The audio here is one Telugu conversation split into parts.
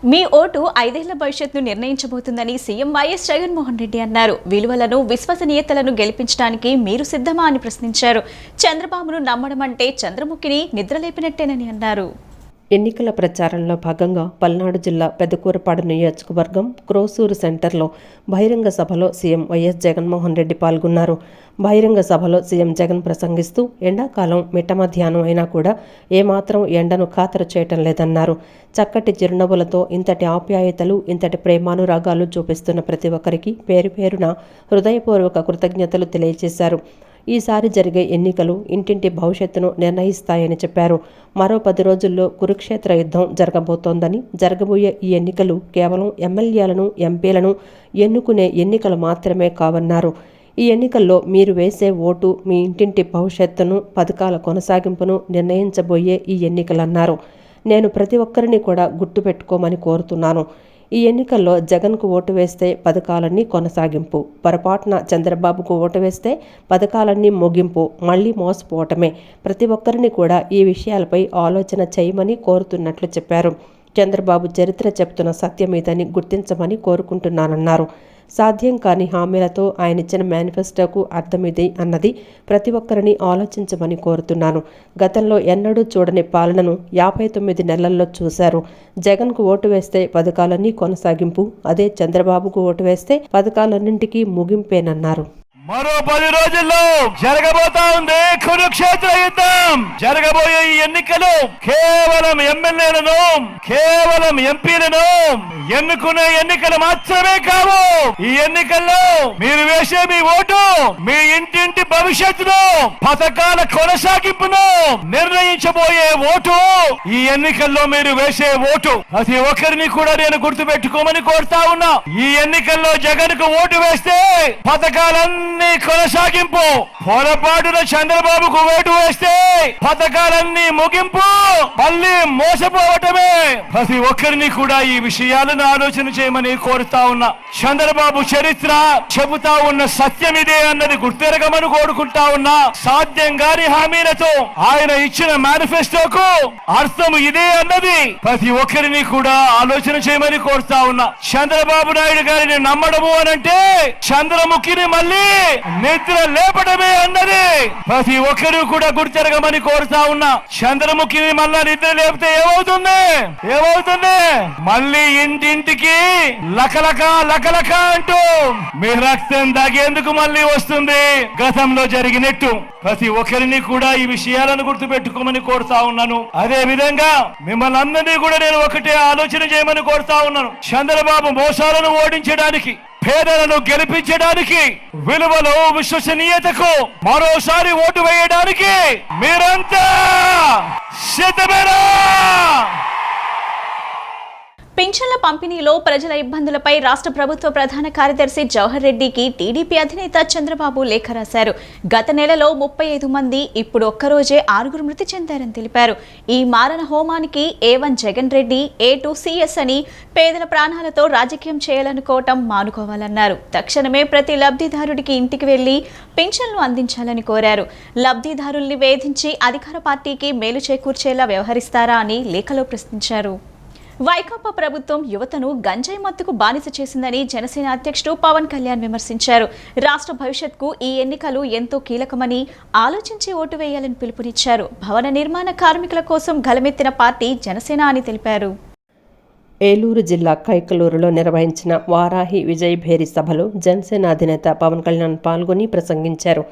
మీ ఓటు 5 ఏళ్ల భవిష్యత్తును నిర్ణయించబోతుందని సీఎం వైఎస్ జగన్మోహన్ రెడ్డి అన్నారు. విలువలను, విశ్వసనీయతలను గెలిపించడానికి మీరు సిద్ధమా అని ప్రశ్నించారు. చంద్రబాబును నమ్మడం అంటే చంద్రముఖిని నిద్రలేపినట్టేనని అన్నారు. ఎన్నికల ప్రచారంలో భాగంగా పల్నాడు జిల్లా పెదకూరపాడు నియోజకవర్గం క్రోసూరు సెంటర్లో బహిరంగ సభలో సీఎం వైఎస్ జగన్మోహన్ రెడ్డి పాల్గొన్నారు. బహిరంగ సభలో సీఎం జగన్ ప్రసంగిస్తూ ఎండాకాలం మిట్ట మధ్యాహ్నం అయినా కూడా ఏమాత్రం ఎండను ఖాతరు చేయటం లేదన్నారు. చక్కటి చిరునవ్వులతో ఇంతటి ఆప్యాయతలు, ఇంతటి ప్రేమానురాగాలు చూపిస్తున్న ప్రతి ఒక్కరికి పేరు పేరున హృదయపూర్వక కృతజ్ఞతలు తెలియజేశారు. ఈసారి జరిగే ఎన్నికలు ఇంటింటి భవిష్యత్తును నిర్ణయిస్తాయని చెప్పారు. మరో 10 రోజుల్లో కురుక్షేత్ర యుద్ధం జరగబోతోందని, జరగబోయే ఈ ఎన్నికలు కేవలం ఎమ్మెల్యేలను, ఎంపీలను ఎన్నుకునే ఎన్నికలు మాత్రమే కావన్నారు. ఈ ఎన్నికల్లో మీరు వేసే ఓటు మీ ఇంటింటి భవిష్యత్తును, పథకాల కొనసాగింపును నిర్ణయించబోయే ఈ ఎన్నికలన్నారు. నేను ప్రతి ఒక్కరిని కూడా గుర్తుపెట్టుకోమని కోరుతున్నాను. ఈ ఎన్నికల్లో జగన్కు ఓటు వేస్తే పథకాలన్నీ కొనసాగింపు, పొరపాటున చంద్రబాబుకు ఓటు వేస్తే పథకాలన్నీ ముగింపు, మళ్లీ మోసపోవటమే. ప్రతి ఒక్కరిని కూడా ఈ విషయాలపై ఆలోచన చేయమని కోరుతున్నట్లు చెప్పారు. చంద్రబాబు చరిత్ర చెప్తున్న సత్యమీదని గుర్తించమని కోరుకుంటున్నానన్నారు. సాధ్యం కాని హామీలతో ఆయన ఇచ్చిన మేనిఫెస్టోకు అర్థమిది అన్నది ప్రతి ఒక్కరిని ఆలోచించమని కోరుతున్నాను. గతంలో ఎన్నడూ చూడని పాలనను 59 నెలల్లో చూశారు. జగన్కు ఓటు వేస్తే పథకాలన్నీ కొనసాగింపు, అదే చంద్రబాబుకు ఓటు వేస్తే పథకాలన్నింటికీ ముగింపేనన్నారు. మరో 10 రోజుల్లో జరగబోతా ఉంది కురుక్షేత్ర యుద్ధం. జరగబోయే ఈ ఎన్నికలు కేవలం ఎమ్మెల్యేలను, కేవలం ఎంపీలను ఎన్నుకునే ఎన్నికలు మాత్రమే కావు. ఈ ఎన్నికల్లో మీరు వేసే మీ ఓటు మీ ఇంటింటి భవిష్యత్తును, పథకాల కొనసాగింపును నిర్ణయించబోయే ఓటు. ఈ ఎన్నికల్లో మీరు వేసే ఓటు ప్రతి ఒక్కరిని కూడా నేను గుర్తు పెట్టుకోమని కోరుతా ఉన్నా. ఈ ఎన్నికల్లో జగన్ కు ఓటు వేస్తే పథకాలన్నీ కొనసాగింపు, పొరపాటున చంద్రబాబుకు ఓటు వేస్తే పథకాలన్నీ ముగింపు, మళ్ళీ మోసపోవటమే. ప్రతి ఒక్కరిని కూడా ఈ విషయాలను ఆలోచన చేయమని కోరుతా ఉన్నా. చంద్రబాబు చరిత్ర చెబుతా ఉన్న సత్యం ఇదే అన్నది గుర్తెరగమని కోరుకుంటా ఉన్నా. సాధ్యం గాని హామీలతో ఆయన ఇచ్చిన మేనిఫెస్టోకు అర్థం ఇదే అన్నది ప్రతి ఒక్కరిని కూడా ఆలోచన చేయమని కోరుతా ఉన్నా. చంద్రబాబు నాయుడు గారిని నమ్మడము అనంటే చంద్రముఖిని మళ్ళీ నిద్ర లేపడమే అన్నది ప్రతి ఒక్కరూ కూడా గుర్తెరగమని కోరుతా ఉన్నా. చంద్రముఖిని మళ్ళా నిద్ర లేపితే ఏమవుతుంది? మళ్ళీ ఇంటింటికి లకలక లకలక అంటూ మీ రక్తం దాగేందుకు మళ్ళీ వస్తుంది. గతంలో జరిగినట్టు ప్రతి ఒక్కరిని కూడా ఈ విషయాలను గుర్తు పెట్టుకోమని కోరుతా ఉన్నాను. అదే విధంగా మిమ్మల్ని అందరినీ కూడా నేను ఒకటే ఆలోచన చేయమని కోరుతా ఉన్నాను. చంద్రబాబు మోసాలను ఓడించడానికి, పేదలను గెలిపించడానికి, విలువలు, విశ్వసనీయతకు మరోసారి ఓటు వేయడానికి మీరంతా సిద్ధమేనా? పింఛన్ల పంపిణీలో ప్రజల ఇబ్బందులపై రాష్ట్ర ప్రభుత్వ ప్రధాన కార్యదర్శి జవహర్ రెడ్డికి టీడీపీ అధినేత చంద్రబాబు లేఖ రాశారు. గత నెలలో 35 మంది, ఇప్పుడు ఒక్కరోజే 6 మృతి చెందారని తెలిపారు. ఈ మారణ హోమానికి A1 Jagan Reddy, A2 CS అని పేదల ప్రాణాలతో రాజకీయం చేయాలనుకోవటం మానుకోవాలన్నారు. తక్షణమే ప్రతి లబ్ధిదారుడికి ఇంటికి వెళ్లి పింఛన్లు అందించాలని కోరారు. లబ్ధిదారుల్ని వేధించి అధికార పార్టీకి మేలు చేకూర్చేలా వ్యవహరిస్తారా అని లేఖలో ప్రశ్నించారు. వైకాపా ప్రభుత్వం యువతను గంజాయి మత్తుకు బానిస చేసిందని జనసేన అధ్యక్షుడు పవన్ కళ్యాణ్ విమర్శించారు. రాష్ట్ర భవిష్యత్కు ఈ ఎన్నికలు ఎంతో కీలకమని ఆలోచించి ఓటు వేయాలని పిలుపునిచ్చారు. భవన నిర్మాణ కార్మికుల కోసం గలమెత్తిన పార్టీ జనసేన అని తెలిపారు. ఏలూరు జిల్లా కైకలూరులో నిర్వహించిన వారాహి విజయభేరి సభలో జనసేన అధినేత పవన్ కళ్యాణ్ పాల్గొని ప్రసంగించారు.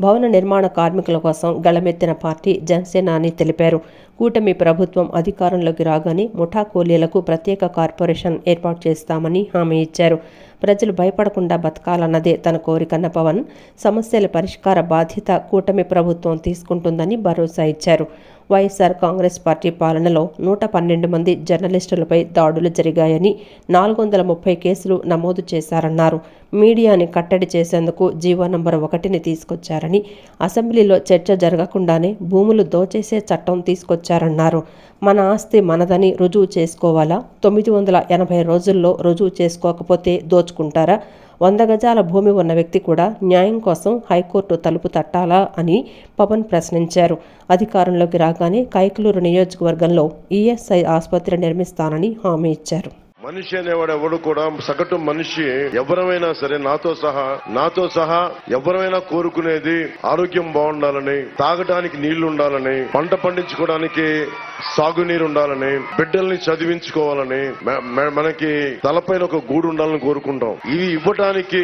భవన నిర్మాణ కార్మికుల కోసం గళమెత్తిన పార్టీ జనసేన అని తెలిపారు. కూటమి ప్రభుత్వం అధికారంలోకి రాగానే ముఠా కూలీలకు ప్రత్యేక కార్పొరేషన్ ఏర్పాటు చేస్తామని హామీ ఇచ్చారు. ప్రజలు భయపడకుండా బతకాలన్నదే తన కోరికన్న పవన్ సమస్యల పరిష్కార బాధ్యత కూటమి ప్రభుత్వం తీసుకుంటుందని భరోసా ఇచ్చారు. వైఎస్ఆర్ కాంగ్రెస్ పార్టీ పాలనలో 112 మంది జర్నలిస్టులపై దాడులు జరిగాయని, 430 కేసులు నమోదు చేశారన్నారు. మీడియాని కట్టడి చేసేందుకు జీవో నంబర్ 1ని తీసుకొచ్చారని, అసెంబ్లీలో చర్చ జరగకుండానే భూములు దోచేసే చట్టం తీసుకొచ్చారన్నారు. మన ఆస్తి మనదని రుజువు చేసుకోవాలా? 980 రోజుల్లో రుజువు చేసుకోకపోతే దోచుకుంటారా? 100 గజాల భూమి ఉన్న వ్యక్తి కూడా న్యాయం కోసం హైకోర్టు తలుపు తట్టాలా అని పవన్ ప్రశ్నించారు. అధికారంలోకి రాగానే కైకలూరు నియోజకవర్గంలో ఈఎస్ఐ ఆసుపత్రి నిర్మిస్తానని హామీ ఇచ్చారు. మనిషి అనేవాడు ఎవడు కూడా, సగటు మనిషి ఎవరమైనా సరే నాతో సహా ఎవరైనా కోరుకునేది ఆరోగ్యం బాగుండాలని, తాగడానికి నీళ్లు ఉండాలని, పంట పండించుకోవడానికి సాగునీరు ఉండాలని, బిడ్డల్ని చదివించుకోవాలని, మనకి తలపైన ఒక గూడు ఉండాలని కోరుకుంటాం. ఇవి ఇవ్వడానికి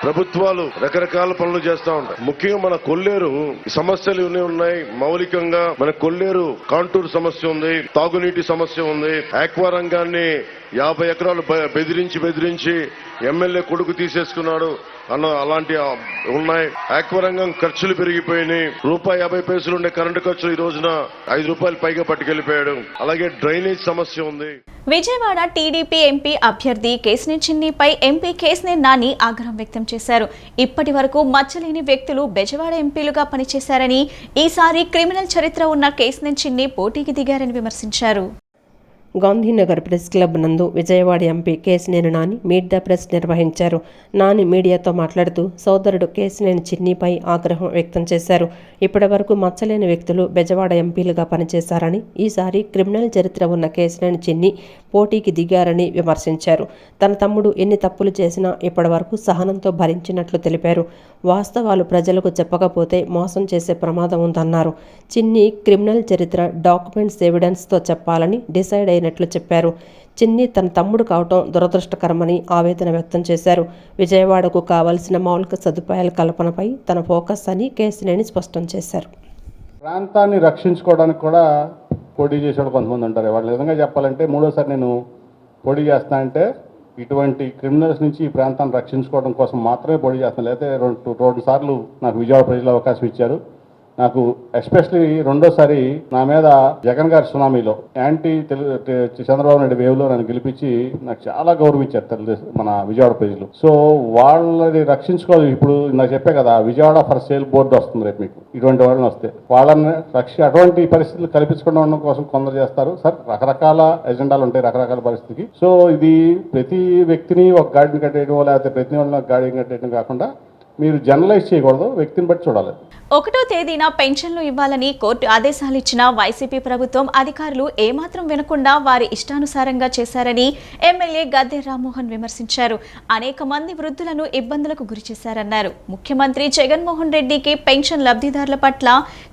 ప్రభుత్వాలు రకరకాల పనులు చేస్తా ఉంటాయి. ముఖ్యంగా మన కొల్లేరు సమస్యలు ఉన్నాయి. మౌలికంగా మన కొల్లేరు కాంటూర్ సమస్య ఉంది, తాగునీటి సమస్య ఉంది. ఆక్వా రంగాన్ని 50 ఎకరాలు బెదిరించి ఎమ్మెల్యే కొడుకు తీసేసుకున్నాడు అలాంటి ఉన్నాయి. ఆక్వా రంగం ఖర్చులు పెరిగిపోయినాయి. ₹1.50 ఉండే కరెంటు ఖర్చులు ఈ రోజున ₹5 పైగా పట్టుకెళ్లిపోయాడు. అలాగే డ్రైనేజ్ సమస్య ఉంది. విజయవాడ టీడీపీ ఎంపీ అభ్యర్థి కేశినేని చిన్నిపై ఎంపీ కేశినేని నాని ఆగ్రహం వ్యక్తం చేశారు. ఇప్పటి వరకు మచ్చలేని వ్యక్తులు బెజవాడ ఎంపీలుగా పనిచేశారని, ఈసారి క్రిమినల్ చరిత్ర ఉన్న కేశినేని చిన్ని పోటీకి దిగారని విమర్శించారు. గాంధీనగర్ ప్రెస్ క్లబ్ నందు Vijayawada MP Kesineni Nani meet the press నిర్వహించారు. నాని మీడియాతో మాట్లాడుతూ సోదరుడు కేశినేని చిన్నిపై ఆగ్రహం వ్యక్తం చేశారు. ఇప్పటి వరకు మచ్చలేని వ్యక్తులు బెజవాడ ఎంపీలుగా పనిచేశారని, ఈసారి క్రిమినల్ చరిత్ర ఉన్న కేశినేని చిన్ని పోటీకి దిగారని విమర్శించారు. తన తమ్ముడు ఎన్ని తప్పులు చేసినా ఇప్పటి వరకు సహనంతో భరించినట్లు తెలిపారు. వాస్తవాలు ప్రజలకు చెప్పకపోతే మోసం చేసే ప్రమాదం ఉందన్నారు. చిన్ని క్రిమినల్ చరిత్ర డాక్యుమెంట్స్ ఎవిడెన్స్తో చెప్పాలని డిసైడ్ అయినట్లు చెప్పారు. చిన్ని తన తమ్ముడు కావటం దురదృష్టకరమని ఆవేదన వ్యక్తం చేశారు. విజయవాడకు కావాల్సిన మౌలిక సదుపాయాల కల్పనపై తన ఫోకస్ అని కేశినేని స్పష్టం చేశారు. ప్రాంతాన్ని రక్షించుకోవడానికి కూడా పోటీ చేసేవాడు కొంతమంది ఉంటారు. వాళ్ళు నిజంగా చెప్పాలంటే మూడోసారి నేను పోటీ చేస్తా అంటే ఇటువంటి క్రిమినల్స్ నుంచి ఈ ప్రాంతాన్ని రక్షించుకోవడం కోసం మాత్రమే పోటీ చేస్తాను. లేకపోతే రెండు సార్లు నాకు విజయవాడ ప్రజలు అవకాశం ఇచ్చారు. నాకు ఎస్పెషలీ రెండోసారి నా మీద జగన్ గారి సునామీలో యాంటీ చంద్రబాబు నాయుడు వేవ్లో నన్ను గెలిపించి నాకు చాలా గౌరవించారు మన విజయవాడ ప్రజలు. సో వాళ్ళని రక్షించుకోవాలి. ఇప్పుడు నాకు చెప్పే కదా, విజయవాడ ఫర్ సేల్ బోర్డు వస్తుంది రేపు మీకు. ఇటువంటి వాళ్ళని వస్తే వాళ్ళని అటువంటి పరిస్థితులు కల్పించకుండా ఉండడం కోసం కొందరు చేస్తారు సార్. రకరకాల ఎజెండాలు ఉంటాయి రకరకాల పరిస్థితికి. సో ఇది ప్రతి వ్యక్తిని ఒక గాడిని కట్టేయడం లేకపోతే ప్రతి వాళ్ళని ఒక గాడిని కట్టేయడం కాకుండా మీరు జనరలైజ్ చేయకూడదు, వ్యక్తిని బట్టి చూడాలి. 1వ తేదీన పెన్షన్లు ఇవ్వాలని కోర్టు ఆదేశాలు ఇచ్చిన వైసీపీ ప్రభుత్వం అధికారులు ఏమాత్రం వినకుండా వారి ఇష్టానుసారంగా చేశారని ఎమ్మెల్యే గద్దె రామ్మోహన్ విమర్శించారు. అనేక మంది వృద్ధులను ఇబ్బందులకు గురిచేశారన్నారు. ముఖ్యమంత్రి జగన్మోహన్ రెడ్డికి పెన్షన్ లబ్ధిదారుల పట్ల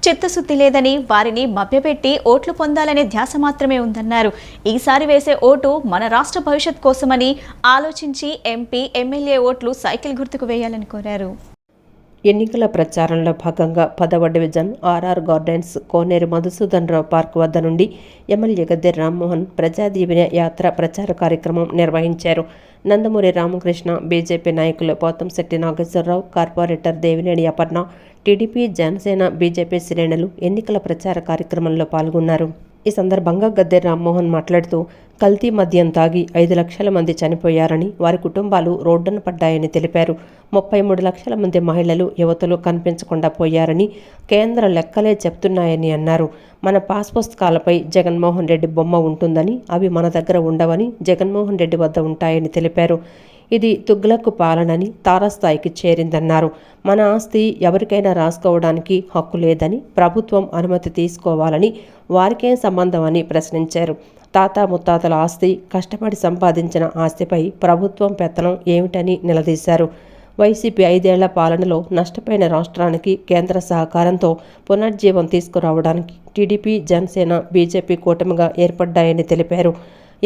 చిత్తశుద్ధి లేదని, వారిని మభ్యపెట్టి ఓట్లు పొందాలనే ధ్యాస మాత్రమే ఉందన్నారు. ఈసారి వేసే ఓటు మన రాష్ట్ర భవిష్యత్ కోసమని ఆలోచించి ఎంపీ, ఎమ్మెల్యే ఓట్లు సైకిల్ గుర్తుకు వేయాలని కోరారు. ఎన్నికల ప్రచారంలో భాగంగా 10వ డివిజన్ ఆర్ఆర్ గార్డెన్స్ కోనేరు మధుసూదన్ రావు పార్క్ వద్ద నుండి ఎమ్మెల్యే గద్దె రామ్మోహన్ ప్రజాదీవెన యాత్ర ప్రచార కార్యక్రమం నిర్వహించారు. నందమూరి రామకృష్ణ, బీజేపీ నాయకులు Pothamsetti Nageswara Rao, corporator Devineni Aparna, TDP, Janasena, BJP శ్రేణులు ఎన్నికల ప్రచార కార్యక్రమంలో పాల్గొన్నారు. ఈ సందర్భంగా గద్దె రామ్మోహన్ మాట్లాడుతూ కల్తీ మద్యం తాగి 5 లక్షల మంది చనిపోయారని, వారి కుటుంబాలు రోడ్డున పడ్డాయని తెలిపారు. 33 లక్షల మంది మహిళలు, యువతులు కనిపించకుండా పోయారని కేంద్ర లెక్కలే చెప్తున్నాయని అన్నారు. మన పాస్ పుస్తకాలపై జగన్మోహన్ రెడ్డి బొమ్మ ఉంటుందని, అవి మన దగ్గర ఉండవని, జగన్మోహన్ రెడ్డి వద్ద ఉంటాయని తెలిపారు. ఇది తుగ్లక్ పాలనని తారస్థాయికి చేరిందన్నారు. మన ఆస్తి ఎవరికైనా రాసుకోవడానికి హక్కు లేదని, ప్రభుత్వం అనుమతి తీసుకోవాలని, వారికేం సంబంధం అని ప్రశ్నించారు. తాత ముత్తాతల ఆస్తి, కష్టపడి సంపాదించిన ఆస్తిపై ప్రభుత్వం పెత్తనం ఏమిటని నిలదీశారు. వైసీపీ 5 ఏళ్ల పాలనలో నష్టపోయిన రాష్ట్రానికి కేంద్ర సహకారంతో పునర్జీవం తీసుకురావడానికి టీడీపీ, జనసేన, బీజేపీ కూటమిగా ఏర్పడ్డాయని తెలిపారు.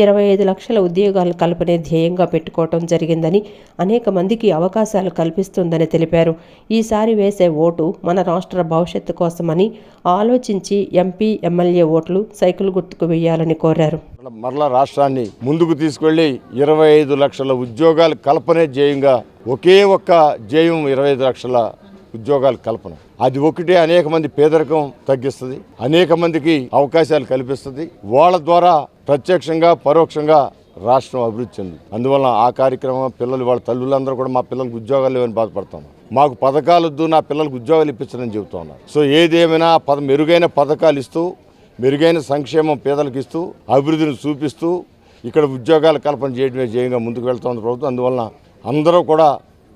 25 లక్షల ఉద్యోగాలు కల్పనే ధ్యేయంగా పెట్టుకోవటం జరిగిందని, అనేక మందికి అవకాశాలు కల్పిస్తుందని తెలిపారు. ఈసారి వేసే ఓటు మన రాష్ట్ర భవిష్యత్తు కోసమని ఆలోచించి ఎంపీ, ఎమ్మెల్యే ఓట్లు సైకిల్ గుర్తుకు వేయాలని కోరారు. మరలా రాష్ట్రాన్ని ముందుకు తీసుకెళ్లి 25 లక్షల ఉద్యోగాలు కల్పనే ధ్యేయంగా, ఒకే ఒక్క ధ్యేయం 25 లక్షల ఉద్యోగాల కల్పన. అది ఒకటే అనేక మంది పేదరికం తగ్గిస్తుంది, అనేక మందికి అవకాశాలు కల్పిస్తుంది. వాళ్ళ ద్వారా ప్రత్యక్షంగా పరోక్షంగా రాష్ట్రం అభివృద్ధి చెంది. అందువల్ల ఆ కార్యక్రమం పిల్లలు, వాళ్ళ తల్లులందరూ కూడా మా పిల్లలకు ఉద్యోగాలు లేవని బాధపడతాం. మాకు పథకాలు వద్దు, నా పిల్లలకు ఉద్యోగాలు ఇప్పించని చెబుతా ఉన్నారు. సో ఏదేమైనా మెరుగైన పథకాలు ఇస్తూ, మెరుగైన సంక్షేమం పేదలకు ఇస్తూ, అభివృద్ధిని చూపిస్తూ ఇక్కడ ఉద్యోగాల కల్పన చేయడమే ధ్యేయంగా ముందుకు వెళ్తోంది ప్రభుత్వం. అందువలన అందరూ కూడా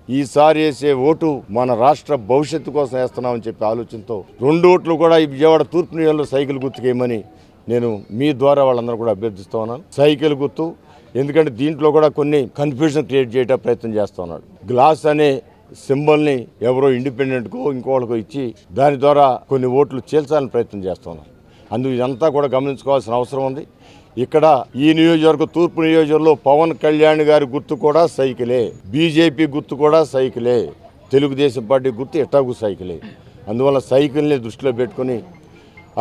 ఈసారి వేసే ఓటు మన రాష్ట్ర భవిష్యత్తు కోసం వేస్తున్నామని చెప్పి ఆలోచనతో 2 ఓట్లు కూడా ఈ విజయవాడ తూర్పు నియోజకవర్గంలో సైకిల్ గుర్తుకేయమని నేను మీ ద్వారా వాళ్ళందరూ కూడా అభ్యర్థిస్తూ ఉన్నాను. సైకిల్ గుర్తు ఎందుకంటే దీంట్లో కూడా కొన్ని కన్ఫ్యూజన్ క్రియేట్ చేయడం ప్రయత్నం చేస్తూ ఉన్నాడు. గ్లాస్ అనే సింబల్ని ఎవరో ఇండిపెండెంట్కో ఇంకోళ్ళకో ఇచ్చి దాని ద్వారా కొన్ని ఓట్లు చీల్చాలని ప్రయత్నం చేస్తూ ఉన్నారు. అందుకు ఇదంతా కూడా గమనించుకోవాల్సిన అవసరం ఉంది. ఇక్కడ ఈ నియోజకవర్గం తూర్పు నియోజకవర్గంలో పవన్ కళ్యాణ్ గారి గుర్తు కూడా సైకిలే, బీజేపీ గుర్తు కూడా సైకిలే, తెలుగుదేశం పార్టీ గుర్తు ఎట్టాగు సైకిలే. అందువల్ల సైకిల్ని దృష్టిలో పెట్టుకుని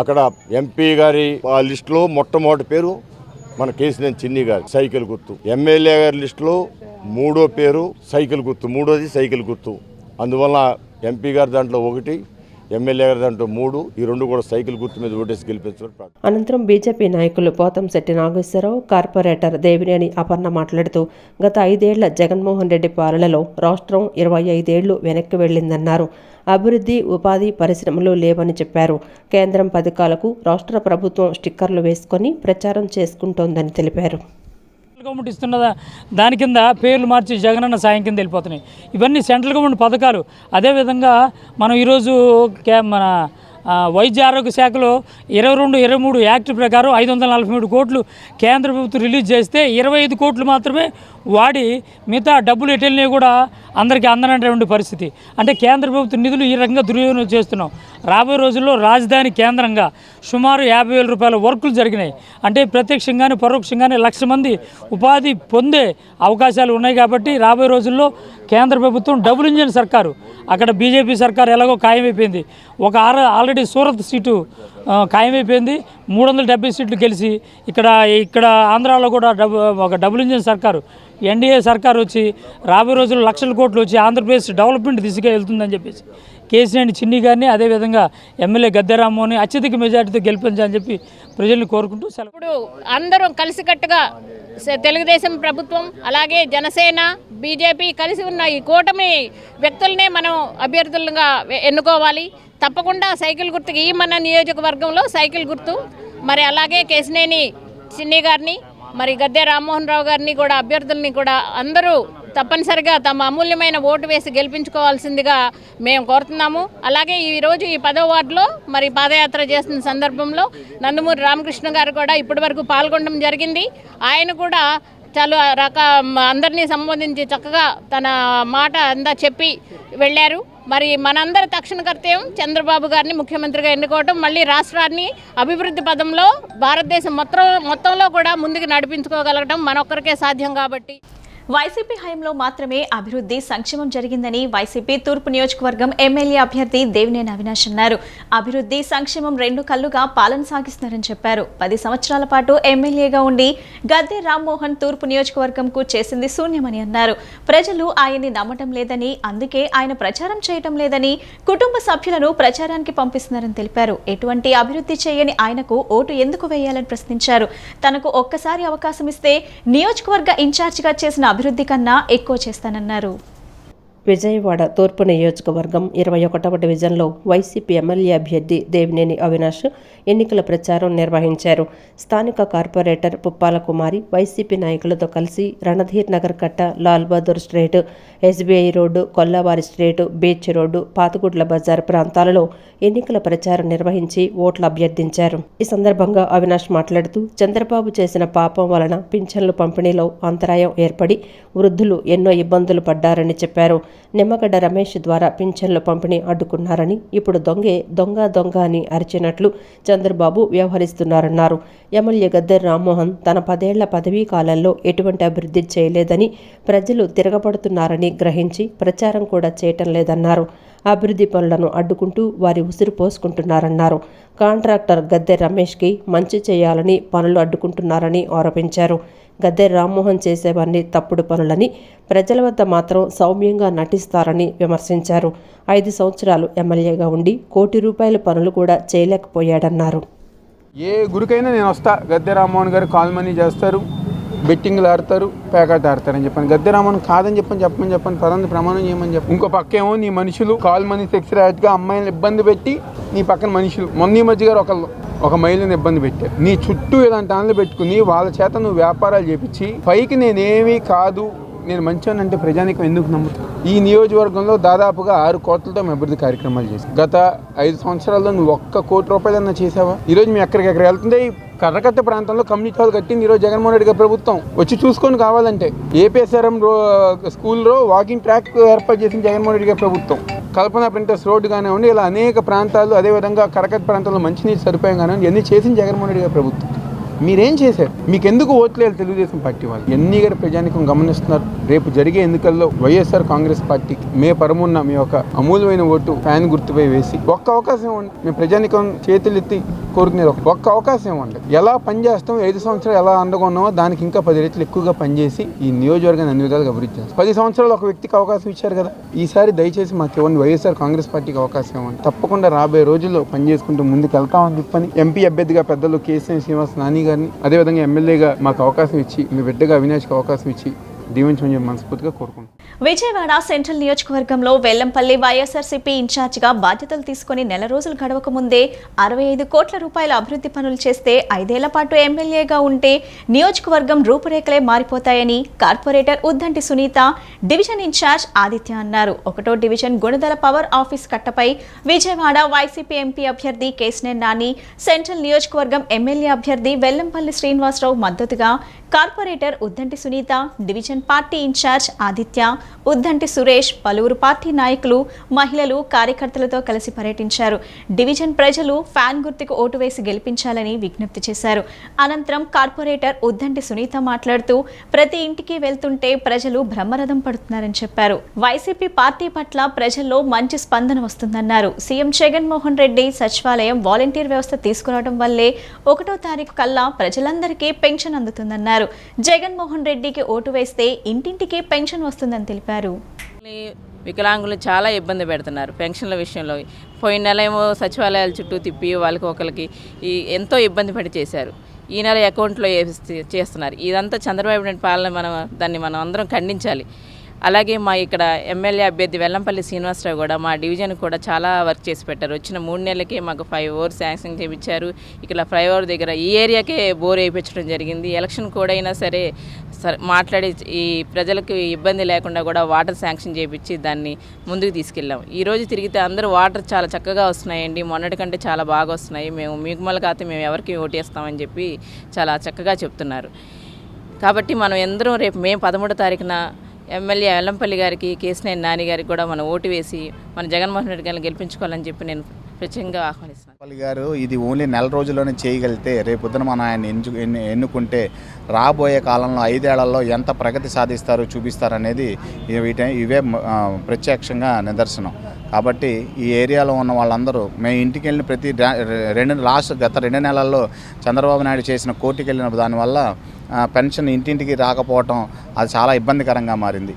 అక్కడ ఎంపీ గారి లిస్టులో మొట్టమొదటి పేరు మన కేసినేని చిన్ని గారి సైకిల్ గుర్తు, ఎమ్మెల్యే గారి లిస్టులో మూడో పేరు సైకిల్ గుర్తు, మూడోది సైకిల్ గుర్తు. అందువల్ల ఎంపీ గారి దాంట్లో 1, ఎమ్మెల్యే గారి దాంట్లో 3, ఈ 2 కూడా సైకిల్ గుర్తు మీద ఓటేసి గెలిపించారు. అనంతరం బీజేపీ నాయకులు పోతంశెట్టి నాగేశ్వరరావు, కార్పొరేటర్ దేవినేని అపర్ణ మాట్లాడుతూ గత 5 ఏళ్ల జగన్మోహన్ రెడ్డి పాలనలో రాష్ట్రం 25 ఏళ్లు వెనక్కి వెళ్లిందన్నారు. అభివృద్ధి, ఉపాధి, పరిశ్రమలు లేవని చెప్పారు. కేంద్రం పథకాలకు రాష్ట్ర ప్రభుత్వం స్టిక్కర్లు వేసుకొని ప్రచారం చేసుకుంటోందని తెలిపారు. గవర్నమెంట్ ఇస్తున్న దాని కింద పేర్లు మార్చి జగనన్న సాయం కింద వెళ్ళిపోతున్నాయి. ఇవన్నీ సెంట్రల్ గవర్నమెంట్ పథకాలు. అదేవిధంగా మనం ఈరోజు మన వైద్య ఆరోగ్య శాఖలో 22-23 యాక్ట్ ప్రకారం 543 కోట్లు కేంద్ర ప్రభుత్వం రిలీజ్ చేస్తే 25 కోట్లు మాత్రమే వాడి మిగతా డబ్బులు ఎటెళ్ళినవి కూడా అందరికీ అందనటువంటి పరిస్థితి. అంటే కేంద్ర ప్రభుత్వ నిధులు ఈ రకంగా దుర్వినియోగం చేస్తున్నాం. రాబోయే రోజుల్లో రాజధాని కేంద్రంగా సుమారు 50,000 రూపాయల వర్కులు జరిగినాయి. అంటే ప్రత్యక్షంగానే పరోక్షంగానే 1,00,000 మంది ఉపాధి పొందే అవకాశాలు ఉన్నాయి. కాబట్టి రాబోయే రోజుల్లో కేంద్ర ప్రభుత్వం డబుల్ ఇంజిన్ సర్కారు, అక్కడ బీజేపీ సర్కారు ఎలాగో ఖాయమైపోయింది. ఆల్రెడీ సూరత్ సీటు ఖాయమైపోయింది. 370 సీట్లు గెలిచి ఇక్కడ ఆంధ్రాలో కూడా ఒక డబుల్ ఇంజిన్ సర్కారు, ఎన్డీఏ సర్కారు వచ్చి రాబోయే రోజుల్లో 1,00,000 కోట్లు వచ్చి ఆంధ్రప్రదేశ్ డెవలప్మెంట్ దిశగా వెళ్తుందని చెప్పేసి కేసినేని చిన్ని గారిని, అదేవిధంగా ఎమ్మెల్యే గద్దె రామ్మోహన్ని అత్యధిక మెజార్టీతో గెలిపించాలని చెప్పి ప్రజల్ని కోరుకుంటూ ఇప్పుడు అందరం కలిసికట్టుగా తెలుగుదేశం ప్రభుత్వం, అలాగే జనసేన, బీజేపీ కలిసి ఉన్న ఈ కూటమి వ్యక్తులనే మనం అభ్యర్థులుగా ఎన్నుకోవాలి. తప్పకుండా సైకిల్ గుర్తుకి మన నియోజకవర్గంలో సైకిల్ గుర్తు, మరి అలాగే కేసినేని చిన్ని గారిని, మరి గద్దె రామ్మోహన్ రావు గారిని కూడా అభ్యర్థుల్ని కూడా అందరూ తప్పనిసరిగా తమ అమూల్యమైన ఓటు వేసి గెలిపించుకోవాల్సిందిగా మేము కోరుతున్నాము. అలాగే ఈరోజు ఈ 10వ వార్డులో మరి పాదయాత్ర చేస్తున్న సందర్భంలో నందమూరి రామకృష్ణ గారు కూడా ఇప్పటివరకు పాల్గొనడం జరిగింది. ఆయన కూడా చాలా అందరినీ సంబోధించి చక్కగా తన మాట అంతా చెప్పి వెళ్ళారు. మరి మనందరి తక్షణ కర్తవ్యం చంద్రబాబు గారిని ముఖ్యమంత్రిగా ఎన్నుకోవటం, మళ్ళీ రాష్ట్రాన్ని అభివృద్ధి పదంలో భారతదేశం మొత్తంలో కూడా ముందుకు నడిపించుకోగలగడం మనొక్కరికే సాధ్యం. కాబట్టి వైసీపీ హయాంలో మాత్రమే అభివృద్ధి, సంక్షేమం జరిగిందని వైసీపీ తూర్పు నియోజకవర్గం ఎమ్మెల్యే అభ్యర్థి దేవినేని అవినాష్ అన్నారు. అభివృద్ధి, సంక్షేమం 2 కళ్లుగా పాలన సాగిస్తున్నారని చెప్పారు. 10 సంవత్సరాల పాటు ఎమ్మెల్యేగా ఉండి గద్దె రామ్మోహన్ తూర్పు నియోజకవర్గంకు చేసింది శూన్యమని అన్నారు. ప్రజలు ఆయన్ని నమ్మటం లేదని, అందుకే ఆయన ప్రచారం చేయటం లేదని, కుటుంబ సభ్యులను ప్రచారానికి పంపిస్తున్నారని తెలిపారు. ఎటువంటి అభివృద్ధి చేయని ఆయనకు ఓటు ఎందుకు వేయాలని ప్రశ్నించారు. తనకు ఒక్కసారి అవకాశం ఇస్తే నియోజకవర్గ ఇన్ఛార్జిగా చేసిన అభివృద్ధి కన్నా ఎక్కువ చేస్తానన్నారు. విజయవాడ తూర్పు నియోజకవర్గం 21వ డివిజన్లో వైసీపీ ఎమ్మెల్యే అభ్యర్థి దేవినేని అవినాష్ ఎన్నికల ప్రచారం నిర్వహించారు. స్థానిక కార్పొరేటర్ పుప్పాల కుమారి వైసీపీ నాయకులతో కలిసి రణధీర్ నగర్ కట్ట, Lal Bahadur street, SBI road, Kollavari street, beach road, Pathagudla Bazaar ప్రాంతాలలో ఎన్నికల ప్రచారం నిర్వహించి ఓట్లు అభ్యర్థించారు. ఈ సందర్భంగా అవినాష్ మాట్లాడుతూ చంద్రబాబు చేసిన పాపం వలన పింఛన్లు పంపిణీలో అంతరాయం ఏర్పడి వృద్ధులు ఎన్నో ఇబ్బందులు పడ్డారని చెప్పారు. నిమ్మగడ్డ రమేష్ ద్వారా పింఛన్లు పంపిణీ అడ్డుకున్నారని, ఇప్పుడు దొంగ అని అరిచినట్లు చంద్రబాబు వ్యవహరిస్తున్నారన్నారు. ఎమ్మెల్యే గద్దె రామ్మోహన్ తన 10 ఏళ్ల పదవీ కాలంలో ఎటువంటి అభివృద్ధి చేయలేదని, ప్రజలు తిరగబడుతున్నారని గ్రహించి ప్రచారం కూడా చేయటం లేదన్నారు. అభివృద్ధి పనులను అడ్డుకుంటూ వారి ఉసిరు పోసుకుంటున్నారన్నారు. కాంట్రాక్టర్ గద్దె రమేష్కి మంచి చేయాలని పనులు అడ్డుకుంటున్నారని ఆరోపించారు. గద్దె రామ్మోహన్ చేసేవన్నీ తప్పుడు పనులని, ప్రజల వద్ద మాత్రం సౌమ్యంగా నటిస్తారని విమర్శించారు. 5 సంవత్సరాలు ఎమ్మెల్యేగా ఉండి ₹1 కోటి పనులు కూడా చేయలేకపోయాడన్నారు. ఏ గురికైనా నేను వస్తా, గద్దె రామ్మోహన్ గారు కాల్ మనీ చేస్తారు, బెట్టింగ్లు ఆడతారు, పేకాట ఆడతారని చెప్పాను. గద్దె రామ్మోహన్ కాదని చెప్పని పదంది ప్రమాణం చేయమని చెప్పి. ఇంకో పక్కేమో నీ మనుషులు కాల్ మనీ సెక్స్ ర్యాట్గా అమ్మాయిని ఇబ్బంది పెట్టి, నీ పక్కన మనుషులు మొన్న ఈ మధ్య గారు ఒక మహిళని ఇబ్బంది పెట్టారు. నీ చుట్టూ ఇలాంటి ఆన్లు పెట్టుకుని వాళ్ళ చేత నువ్వు వ్యాపారాలు చేపించి పైకి నేనేమీ కాదు, నేను మంచివానంటే ప్రజానికం ఎందుకు నమ్ముతాను? ఈ నియోజకవర్గంలో దాదాపుగా 6 కోట్లతో మేము అభివృద్ధి కార్యక్రమాలు చేసాం. గత 5 సంవత్సరాల్లో నువ్వు ₹1 కోటి చేసావా? ఈరోజు మేము ఎక్కడికెక్కడ వెళ్తుంది కర్రకట్ట ప్రాంతంలో కమ్యూనిటీ హాల్ కట్టింది ఈరోజు జగన్మోహన్ రెడ్డి గారి ప్రభుత్వం. వచ్చి చూసుకొని కావాలంటే ఏపీఎస్ఆర్ఎం స్కూల్లో వాకింగ్ ట్రాక్ ఏర్పాటు చేసిన జగన్మోహన్ రెడ్డి గారి ప్రభుత్వం. కల్పన ప్రింటర్స్ రోడ్డు కానివ్వండి, ఇలా అనేక ప్రాంతాలు, అదేవిధంగా కరకట్ట ప్రాంతంలో మంచినీరు సదుపాయం కానివ్వండి, ఇవన్నీ చేసిన జగన్మోహన్ రెడ్డి గారి ప్రభుత్వం. మీరేం చేశారు? మీకు ఎందుకు ఓట్లేదు తెలుగుదేశం పార్టీ వాళ్ళు? ఎన్ని గారి ప్రజానికం గమనిస్తున్నారు. రేపు జరిగే ఎన్నికల్లో వైఎస్ఆర్ కాంగ్రెస్ పార్టీకి మే 13న మీ యొక్క అమూల్యమైన ఓటు ఫ్యాన్ గుర్తుపై వేసి ఒక్క అవకాశం ఇవ్వండి. మీ ప్రజానికం చేతులెత్తి కోరుకునేది ఒక్క అవకాశం ఇవ్వండి. ఎలా పనిచేస్తాం, 5 సంవత్సరాలు ఎలా అండగా ఉన్నామో దానికి ఇంకా 10 రెట్లు ఎక్కువగా పనిచేసి ఈ నియోజకవర్గాన్ని అన్ని విధాలుగా అభివృద్ధి చేస్తాం. 10 సంవత్సరాలు ఒక వ్యక్తికి అవకాశం ఇచ్చారు కదా, ఈసారి దయచేసి మాకు ఇవ్వండి, వైఎస్ఆర్ కాంగ్రెస్ పార్టీకి అవకాశం ఇవ్వండి. తప్పకుండా రాబోయే రోజుల్లో పనిచేసుకుంటూ ముందుకు వెళ్తామని చెప్పని ఎంపీ అభ్యర్థిగా పెద్దలు కేసీఆర్ శ్రీనివాస్ నాని గారిని, అదేవిధంగా ఎమ్మెల్యేగా మాకు అవకాశం ఇచ్చి, మీ బిడ్డగా అవినాష్కి అవకాశం ఇచ్చి దీవించమని మనస్ఫూర్తిగా కోరుకుంటున్నాను. విజయవాడ సెంట్రల్ నియోజకవర్గంలో వెల్లంపల్లి వైఎస్ఆర్సీపీ ఇన్ఛార్జిగా బాధ్యతలు తీసుకుని నెల రోజులు గడవక ముందే 65 కోట్ల రూపాయల అభివృద్ధి పనులు చేస్తే 5 ఏళ్ల పాటు ఎమ్మెల్యేగా ఉంటే నియోజకవర్గం రూపురేఖలే మారిపోతాయని corporator Uddanti Sunitha, division incharge Aditya అన్నారు. 1వ డివిజన్ గుణదల పవర్ ఆఫీస్ కట్టపై విజయవాడ వైసీపీ ఎంపీ అభ్యర్థి కేశినేని నాని, సెంట్రల్ నియోజకవర్గం ఎమ్మెల్యే అభ్యర్థి వెల్లంపల్లి శ్రీనివాసరావు మద్దతుగా corporator Uddanti Sunitha, division party incharge Aditya, Uddanti Suresh, పలువురు పార్టీ నాయకులు, మహిళలు, కార్యకర్తలతో కలిసి పర్యటించారు. డివిజన్ ప్రజలు ఫ్యాన్ గుర్తుకు ఓటు వేసి గెలిపించాలని విజ్ఞప్తి చేశారు. అనంతరం కార్పొరేటర్ ఉద్దంటి సునీత మాట్లాడుతూ ప్రతి ఇంటికి వెళ్తుంటే ప్రజలు బ్రహ్మరథం పడుతున్నారని చెప్పారు. వైసీపీ పార్టీ పట్ల ప్రజల్లో మంచి స్పందన వస్తుందన్నారు. సీఎం జగన్మోహన్ రెడ్డి సచివాలయం వాలంటీర్ వ్యవస్థ తీసుకురావడం వల్లే 1వ తారీఖు కల్లా ప్రజలందరికీ పెన్షన్ అందుతుందన్నారు. జగన్మోహన్ రెడ్డికి ఓటు వేస్తే ఇంటింటికి పెన్షన్ వస్తుందని తెలిపారు. వికలాంగులు చాలా ఇబ్బంది పెడుతున్నారు పెన్షన్ల విషయంలో. పోయిన నెల ఏమో సచివాలయాల చుట్టూ తిప్పి ఒకరికి ఎంతో ఇబ్బంది పడి చేశారు. ఈ నెల అకౌంట్లో చేస్తున్నారు. ఇదంతా చంద్రబాబు నాయుడు పాలన, దాన్ని మనం అందరం ఖండించాలి. అలాగే మా ఇక్కడ ఎమ్మెల్యే అభ్యర్థి వెల్లంపల్లి శ్రీనివాసరావు కూడా మా డివిజన్ కూడా చాలా వర్క్ చేసి పెట్టారు. వచ్చిన 3 నెలలకే మాకు 5 ఓవర్స్ శాంక్షన్ చేయించారు. ఇక్కడ ఫ్లైఓవర్ దగ్గర ఈ ఏరియాకే బోర్ వేయించడం జరిగింది. ఎలక్షన్ కూడా అయినా సరే మాట్లాడి ఈ ప్రజలకు ఇబ్బంది లేకుండా కూడా వాటర్ శాంక్షన్ చేయించి దాన్ని ముందుకు తీసుకెళ్ళాం. ఈరోజు తిరిగితే అందరూ వాటర్ చాలా చక్కగా వస్తున్నాయండి, మొన్నటి కంటే చాలా బాగా వస్తున్నాయి, మేము మీకు మళ్ళీ కాకపోతే మేము ఎవరికి ఓటేస్తామని చెప్పి చాలా చక్కగా చెప్తున్నారు. కాబట్టి మనం అందరం రేపు మే 13వ తారీఖున ఎమ్మెల్యే వెల్లంపల్లి గారికి, కేశినేని నాని గారికి కూడా మనం ఓటు వేసి మన జగన్మోహన్ రెడ్డి గారిని గెలిపించుకోవాలని చెప్పి నేను ప్రత్యేకంగా ఆహ్వానిస్తున్నాను. గారు ఇది ఓన్లీ నెల రోజుల్లోనే చేయగలిగితే రేపొద్దున మనం ఆయన ఎన్నుకుంటే రాబోయే కాలంలో 5 ఏళ్లలో ఎంత ప్రగతి సాధిస్తారో చూపిస్తారనేది ఇవే ప్రత్యక్షంగా నిదర్శనం. కాబట్టి ఈ ఏరియాలో ఉన్న వాళ్ళందరూ మేము ఇంటికి వెళ్ళిన ప్రతి గత 2 నెలల్లో చంద్రబాబు నాయుడు చేసిన కోర్టుకి వెళ్ళిన దానివల్ల పెన్షన్ ఇంటింటికి రాకపోవటం అది చాలా ఇబ్బందికరంగా మారింది.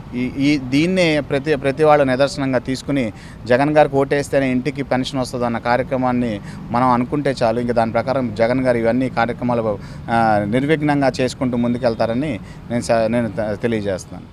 దీన్నే ప్రతి వాళ్ళు నిదర్శనంగా తీసుకుని జగన్ గారికి ఓటేస్తేనే ఇంటికి పెన్షన్ వస్తుందన్న కార్యక్రమాన్ని మనం అనుకుంటే చాలు. ఇంకా దాని ప్రకారం జగన్ గారు ఇవన్నీ కార్యక్రమాలు నిర్విఘ్నంగా చేసుకుంటూ ముందుకెళ్తారని నేను తెలియజేస్తున్నాను.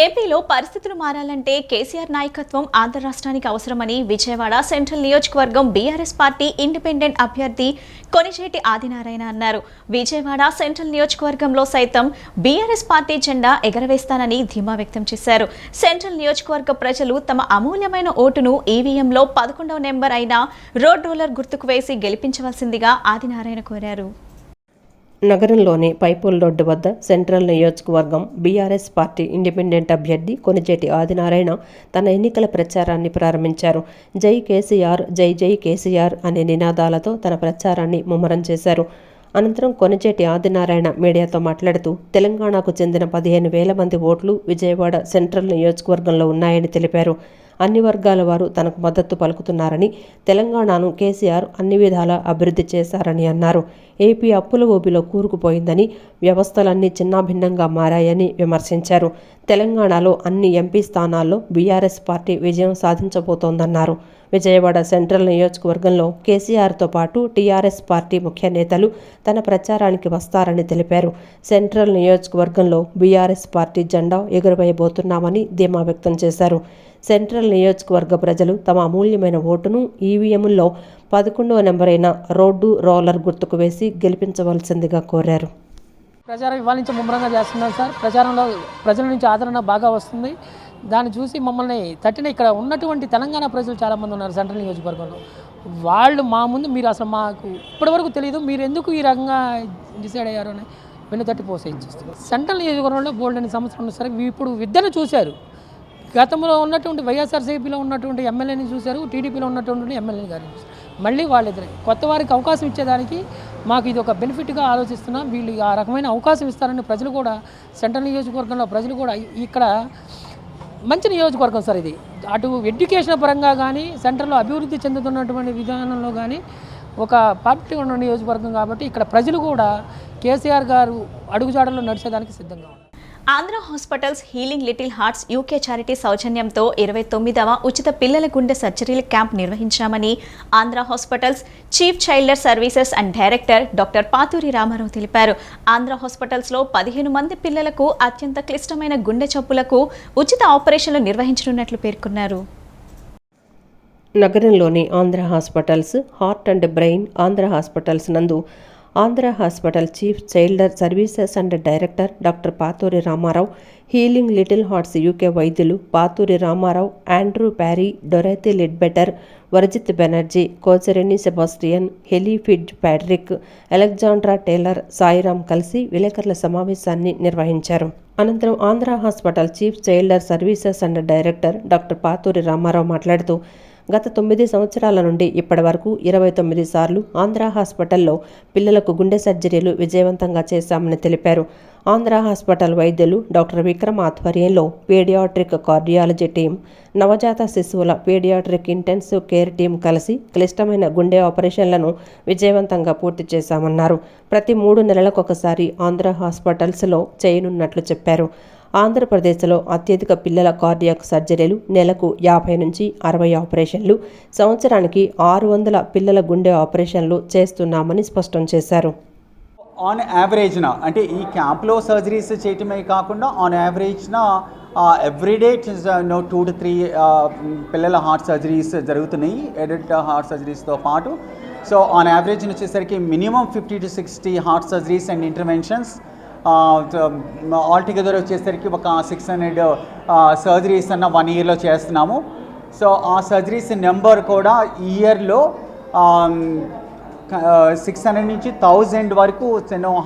ఏపీలో పరిస్థితులు మారాలంటే కేసీఆర్ నాయకత్వం ఆంధ్ర రాష్ట్రానికి అవసరమని విజయవాడ సెంట్రల్ నియోజకవర్గం బీఆర్ఎస్ పార్టీ ఇండిపెండెంట్ అభ్యర్థి కొనిజేటి ఆదినారాయణ అన్నారు. విజయవాడ సెంట్రల్ నియోజకవర్గంలో సైతం బీఆర్ఎస్ పార్టీ జెండా ఎగరవేస్తానని ధీమా వ్యక్తం చేశారు. సెంట్రల్ నియోజకవర్గ ప్రజలు తమ అమూల్యమైన ఓటును ఈవీఎంలో 11వ నెంబర్ అయిన రోడ్ రోలర్ గుర్తుకు వేసి గెలిపించవలసిందిగా ఆదినారాయణ కోరారు. నగరంలోని పైపుల్ రోడ్డు వద్ద సెంట్రల్ నియోజకవర్గం బీఆర్ఎస్ పార్టీ ఇండిపెండెంట్ అభ్యర్థి కొనిజేటి ఆదినారాయణ తన ఎన్నికల ప్రచారాన్ని ప్రారంభించారు. జై కేసీఆర్, జై జై కేసీఆర్ అనే నినాదాలతో తన ప్రచారాన్ని ముమ్మరం చేశారు. అనంతరం కొనిజేటి ఆదినారాయణ మీడియాతో మాట్లాడుతూ తెలంగాణకు చెందిన 15,000 మంది ఓట్లు విజయవాడ సెంట్రల్ నియోజకవర్గంలో ఉన్నాయని తెలిపారు. అన్ని వర్గాల వారు తనకు మద్దతు పలుకుతున్నారని, తెలంగాణను కేసీఆర్ అన్ని విధాలా అభివృద్ధి చేశారని అన్నారు. ఏపీ అప్పుల ఊబిలో కూరుకుపోయిందని, వ్యవస్థలన్నీ చిన్నాభిన్నంగా మారాయని విమర్శించారు. తెలంగాణలో అన్ని ఎంపీ స్థానాల్లో బీఆర్ఎస్ పార్టీ విజయం సాధించబోతోందన్నారు. విజయవాడ సెంట్రల్ నియోజకవర్గంలో కేసీఆర్తో పాటు టీఆర్ఎస్ పార్టీ ముఖ్య నేతలు తన ప్రచారానికి వస్తారని తెలిపారు. సెంట్రల్ నియోజకవర్గంలో బీఆర్ఎస్ పార్టీ జెండా ఎగురవేయబోతున్నామని ధీమా వ్యక్తం చేశారు. సెంట్రల్ నియోజకవర్గ ప్రజలు తమ అమూల్యమైన ఓటును ఈవీఎంల్లో 11వ నెంబర్ అయిన రోడ్డు రోలర్ గుర్తుకు వేసి గెలిపించవలసిందిగా కోరారు. ప్రచారం ఇవాళ నుంచి ముమ్మరంగా చేస్తున్నాం సార్. ప్రచారంలో ప్రజల నుంచి ఆదరణ బాగా వస్తుంది. దాన్ని చూసి మమ్మల్ని తట్టిన ఇక్కడ ఉన్నటువంటి తెలంగాణ ప్రజలు చాలామంది ఉన్నారు సెంట్రల్ నియోజకవర్గంలో. వాళ్ళు మా ముందు మీరు అసలు మాకు ఇప్పటివరకు తెలియదు, మీరు ఎందుకు ఈ రకంగా డిసైడ్ అయ్యారు అని వెన్నుతట్టి ప్రోత్సహించేస్తారు. సెంట్రల్ నియోజకవర్గంలో బోల్డెన్ సంవత్సరం ఉన్నా సరే ఇప్పుడు విద్యను చూశారు. గతంలో ఉన్నటువంటి వైఎస్ఆర్సీపీలో ఉన్నటువంటి ఎమ్మెల్యేని చూశారు, టీడీపీలో ఉన్నటువంటి ఎమ్మెల్యే గారిని చూశారు. మళ్ళీ వాళ్ళిద్దరే కొత్త వారికి అవకాశం ఇచ్చేదానికి మాకు ఇది ఒక బెనిఫిట్గా ఆలోచిస్తున్నాం. వీళ్ళు ఆ రకమైన అవకాశం ఇస్తారని ప్రజలు కూడా, సెంట్రల్ నియోజకవర్గంలో ప్రజలు కూడా, ఇక్కడ మంచి నియోజకవర్గం సార్ ఇది. అటు ఎడ్యుకేషన్ పరంగా కానీ సెంటర్లో అభివృద్ధి చెందుతున్నటువంటి విధానంలో కానీ ఒక పాజిటివ్ ఉన్న నియోజకవర్గం కాబట్టి ఇక్కడ ప్రజలు కూడా కేసీఆర్ గారు అడుగుజాడల్లో నడిచేదానికి సిద్ధంగా ఉన్నారు. Andhra hospitals healing little hearts UK charity సౌజన్యంతో 29వ ఉచిత పిల్లల గుండె సర్జరీల క్యాంప్ నిర్వహించామని Andhra hospitals chief child services and director doctor Paturi Ramarao తెలిపారు. ఆంధ్ర హాస్పిటల్స్లో 15 మంది పిల్లలకు అత్యంత క్లిష్టమైన గుండె జబ్బులకు ఉచిత ఆపరేషన్లు నిర్వహించనున్నట్లు పేర్కొన్నారు. నగరంలోని Andhra hospitals heart and brain Andhra hospitals నందు Andhra hospital chief child services and director doctor Paturi Ramarao, healing little hearts UK వైద్యులు Paturi Ramarao, Andrew Parry, Dorothy Lidbetter, Varjit Banerjee, Cochrane Sebastian, Haley Fidge Padrick, Alexandra Taylor, Sairam కలిసి విలేకరుల సమావేశాన్ని నిర్వహించారు. అనంతరం Andhra hospital chief child services and director doctor Paturi Ramarao మాట్లాడుతూ గత 9 సంవత్సరాల నుండి ఇప్పటి వరకు 29 సార్లు ఆంధ్ర హాస్పిటల్లో పిల్లలకు గుండె సర్జరీలు విజయవంతంగా చేశామని తెలిపారు. ఆంధ్ర హాస్పిటల్ వైద్యులు డాక్టర్ విక్రమ్ ఆధ్వర్యంలో పీడియాట్రిక్ కార్డియాలజీ టీం, నవజాత శిశువుల పీడియాట్రిక్ ఇంటెన్సివ్ కేర్ టీం కలిసి క్లిష్టమైన గుండె ఆపరేషన్లను విజయవంతంగా పూర్తి చేశామన్నారు. ప్రతి 3 నెలలకొకసారి ఆంధ్ర హాస్పిటల్స్లో చేయనున్నట్లు చెప్పారు. ఆంధ్రప్రదేశ్లో అత్యధిక పిల్లల కార్డియాక్ సర్జరీలు, నెలకు 50 నుంచి 60 ఆపరేషన్లు, సంవత్సరానికి 600 పిల్లల గుండె ఆపరేషన్లు చేస్తున్నామని స్పష్టం చేశారు. ఆన్ యావరేజ్న అంటే ఈ క్యాంప్లో సర్జరీస్ చేయటమే కాకుండా ఆన్ యావరేజ్న ఎవ్రీడే 2 to 3 పిల్లల హార్ట్ సర్జరీస్ జరుగుతున్నాయి, అడల్ట్ హార్ట్ సర్జరీస్తో పాటు. సో ఆన్ యావరేజ్ వచ్చేసరికి minimum 50 to 60 heart surgeries and interventions, altogether వచ్చేసరికి ఒక 600 సర్జరీస్ అన్న 1 yearలో చేస్తున్నాము. సో ఆ సర్జరీస్ నెంబర్ కూడా ఈ ఇయర్లో 600 నుంచి 1000 వరకు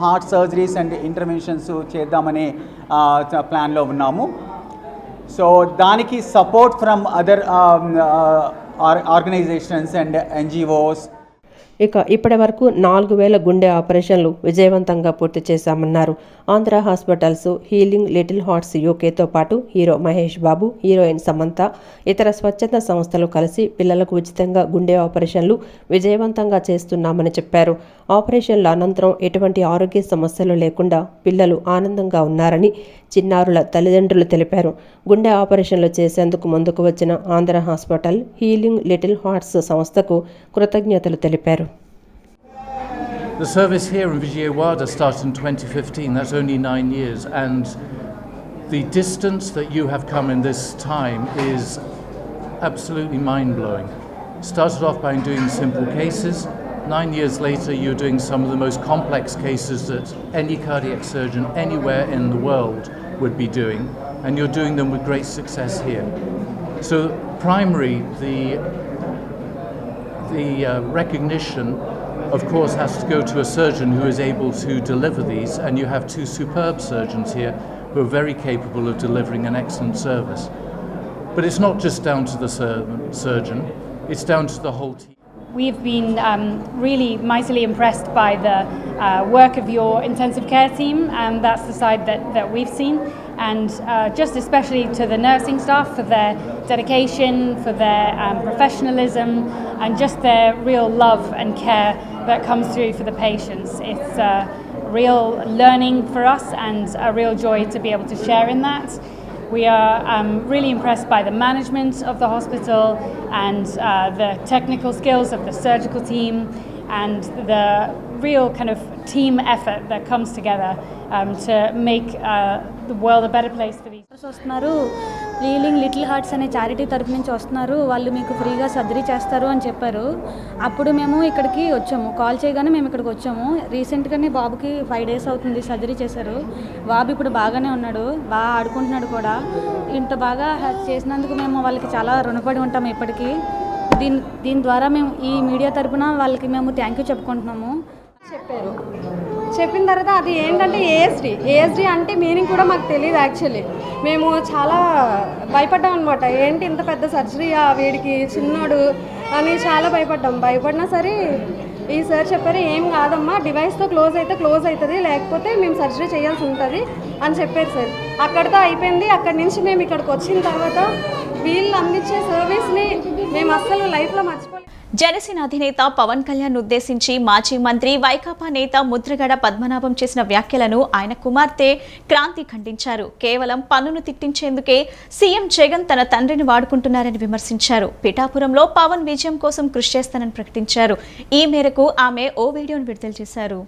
హార్ట్ సర్జరీస్ అండ్ ఇంటర్వెన్షన్స్ చేద్దామనే ప్లాన్లో ఉన్నాము. సో దానికి support from other organizations and NGOs. ఇక ఇప్పటి వరకు 4000 గుండె ఆపరేషన్లు విజయవంతంగా పూర్తి చేశామన్నారు. Andhra hospitals healing little hearts యూకేతో పాటు హీరో మహేష్ బాబు, హీరోయిన్ సమంత, ఇతర స్వచ్ఛంద సంస్థలు కలిసి పిల్లలకు ఉచితంగా గుండె ఆపరేషన్లు విజయవంతంగా చేస్తున్నామని చెప్పారు. ఆపరేషన్ల అనంతరం ఎటువంటి ఆరోగ్య సమస్యలు లేకుండా పిల్లలు ఆనందంగా ఉన్నారని చిన్నారుల తల్లిదండ్రులు తెలిపారు. గుండె ఆపరేషన్లు చేసేందుకు ముందుకు వచ్చిన Andhra hospital healing little hearts సంస్థకు కృతజ్ఞతలు తెలిపారు. The service here in Vijayawada started in 2015, that's only 9 years, and the distance that you have come in this time is absolutely mind-blowing. Started off by doing simple cases, 9 years later you're doing some of the most complex cases that any cardiac surgeon anywhere in the world would be doing, and you're doing them with great success here. So primary, the recognition of course has to go to a surgeon who is able to deliver these, and you have 2 superb surgeons here who are very capable of delivering an excellent service. But it's not just down to the surgeon, it's down to the whole team. We've been really mightily impressed by the work of your intensive care team, and that's the side that we've seen, and just especially to the nursing staff for their dedication, for their professionalism, and just their real love and care that comes through for the patients. It's a real learning for us and a real joy to be able to share in that. We are really impressed by the management of the hospital and the technical skills of the surgical team and the real kind of team effort that comes together to make the world a better place for these. Healing little hearts అనే చారిటీ తరపు నుంచి వస్తున్నారు, వాళ్ళు మీకు ఫ్రీగా సర్జరీ చేస్తారు అని చెప్పారు. అప్పుడు మేము ఇక్కడికి వచ్చాము, కాల్ చేయగానే మేము ఇక్కడికి వచ్చాము. రీసెంట్గానే బాబుకి 5 days అవుతుంది సర్జరీ చేశారు. బాబు ఇప్పుడు బాగానే ఉన్నాడు, బాగా ఆడుకుంటున్నాడు కూడా. ఇంత బాగా చేసినందుకు మేము వాళ్ళకి చాలా రుణపడి ఉంటాము ఇప్పటికీ. దీని ద్వారా మేము ఈ మీడియా తరపున వాళ్ళకి మేము థ్యాంక్ యూ చెప్పుకుంటున్నాము. చెప్పారు. చెప్పిన తర్వాత అది ఏంటంటే ఏఎస్డి అంటే మీనింగ్ కూడా మాకు తెలియదు. యాక్చువల్లీ మేము చాలా భయపడ్డాం అనమాట. ఏంటి ఇంత పెద్ద సర్జరీయా వీడికి చిన్నోడు అని చాలా భయపడినా సరే ఈ సార్ చెప్పారు ఏం కాదమ్మా, డివైస్తో క్లోజ్ అవుతుంది, లేకపోతే మేము సర్జరీ చేయాల్సి ఉంటుంది అని చెప్పారు సార్. అక్కడితో అయిపోయింది. అక్కడి నుంచి మేము ఇక్కడికి వచ్చిన తర్వాత వీళ్ళు అందించే సర్వీస్ని మేము అస్సలు లైఫ్లో మర్చిపోలేము. జనసేన అధినేత పవన్ కళ్యాణ్ ఉద్దేశించి మాజీ మంత్రి వైకాపా నేత ముద్రగడ పద్మనాభం చేసిన వ్యాఖ్యలను ఆయన కుమార్తె క్రాంతి ఖండించారు. కేవలం పన్నును తిట్టించేందుకే సీఎం జగన్ తన తండ్రిని వాడుకుంటున్నారని విమర్శించారు. పిఠాపురంలో పవన్ విజయం కోసం కృషి చేస్తానని ప్రకటించారు. ఈ మేరకు ఆమె ఓ వీడియోను విడుదల చేశారు.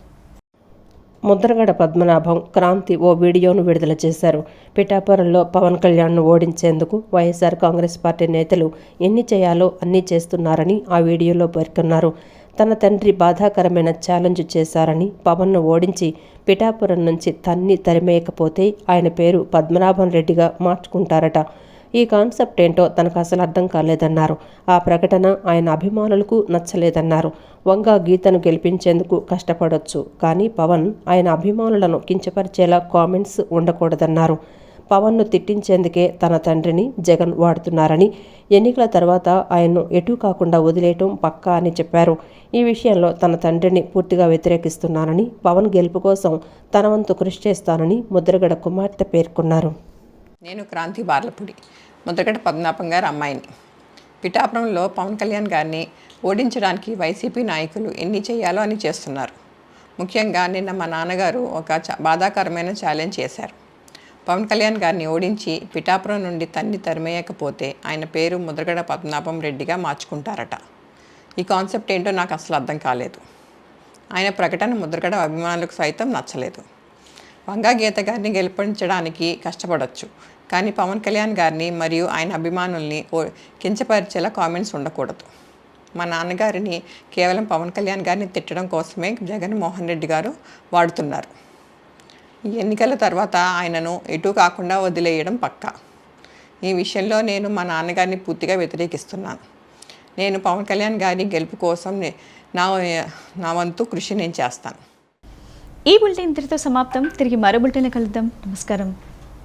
ముద్రగడ పద్మనాభం, క్రాంతి ఓ వీడియోను విడుదల చేశారు. పిఠాపురంలో పవన్ కళ్యాణ్ను ఓడించేందుకు వైఎస్ఆర్ కాంగ్రెస్ పార్టీ నేతలు ఎన్ని చేయాలో అన్నీ చేస్తున్నారని ఆ వీడియోలో పేర్కొన్నారు. తన తండ్రి బాధాకరమైన ఛాలెంజ్ చేశారని, పవన్ను ఓడించి పిఠాపురం నుంచి తరిమేయకపోతే ఆయన పేరు పద్మనాభం రెడ్డిగా మార్చుకుంటారట. ఈ కాన్సెప్ట్ ఏంటో తనకు అసలు అర్థం కాలేదన్నారు. ఆ ప్రకటన ఆయన అభిమానులకు నచ్చలేదన్నారు. వంగా గీతను గెలిపించేందుకు కష్టపడొచ్చు, కానీ పవన్ ఆయన అభిమానులను కించపరిచేలా కామెంట్స్ ఉండకూడదన్నారు. పవన్ను తిట్టించేందుకే తన తండ్రిని జగన్ వాడుతున్నారని, ఎన్నికల తర్వాత ఆయన్ను ఎటూ కాకుండా వదిలేయటం పక్కా అని చెప్పారు. ఈ విషయంలో తన తండ్రిని పూర్తిగా వ్యతిరేకిస్తున్నానని, పవన్ గెలుపు కోసం తన వంతు కృషి చేస్తానని ముద్రగడ కుమార్తె పేర్కొన్నారు. నేను క్రాంతి బార్లపూడి, ముద్రగడ పద్మనాభం గారి అమ్మాయిని. పిఠాపురంలో పవన్ కళ్యాణ్ గారిని ఓడించడానికి వైసీపీ నాయకులు ఎన్ని చేయాలో అని చేస్తున్నారు. ముఖ్యంగా నిన్న మా నాన్నగారు ఒక బాధాకరమైన ఛాలెంజ్ చేశారు. పవన్ కళ్యాణ్ గారిని ఓడించి పిఠాపురం నుండి తరిమేయకపోతే ఆయన పేరు ముద్రగడ పద్మనాభం రెడ్డిగా మార్చుకుంటారట. ఈ కాన్సెప్ట్ ఏంటో నాకు అసలు అర్థం కాలేదు. ఆయన ప్రకటన ముద్రగడ అభిమానులకు సైతం నచ్చలేదు. వంగా గీత గారిని గెలిపించడానికి కష్టపడవచ్చు, కానీ పవన్ కళ్యాణ్ గారిని మరియు ఆయన అభిమానుల్ని కించపరిచేలా కామెంట్స్ ఉండకూడదు. మా నాన్నగారిని కేవలం పవన్ కళ్యాణ్ గారిని తిట్టడం కోసమే జగన్మోహన్ రెడ్డి గారు వాడుతున్నారు. ఈ ఎన్నికల తర్వాత ఆయనను ఎటూ కాకుండా వదిలేయడం పక్కా. ఈ విషయంలో నేను మా నాన్నగారిని పూర్తిగా వ్యతిరేకిస్తున్నాను. నేను పవన్ కళ్యాణ్ గారి గెలుపు కోసం నా వంతు కృషి నేను చేస్తాను. ఈ బులెటిన్ ఇంతటితో సమాప్తం. తిరిగి మరో బులెటిన్లో కలుద్దాం. నమస్కారం.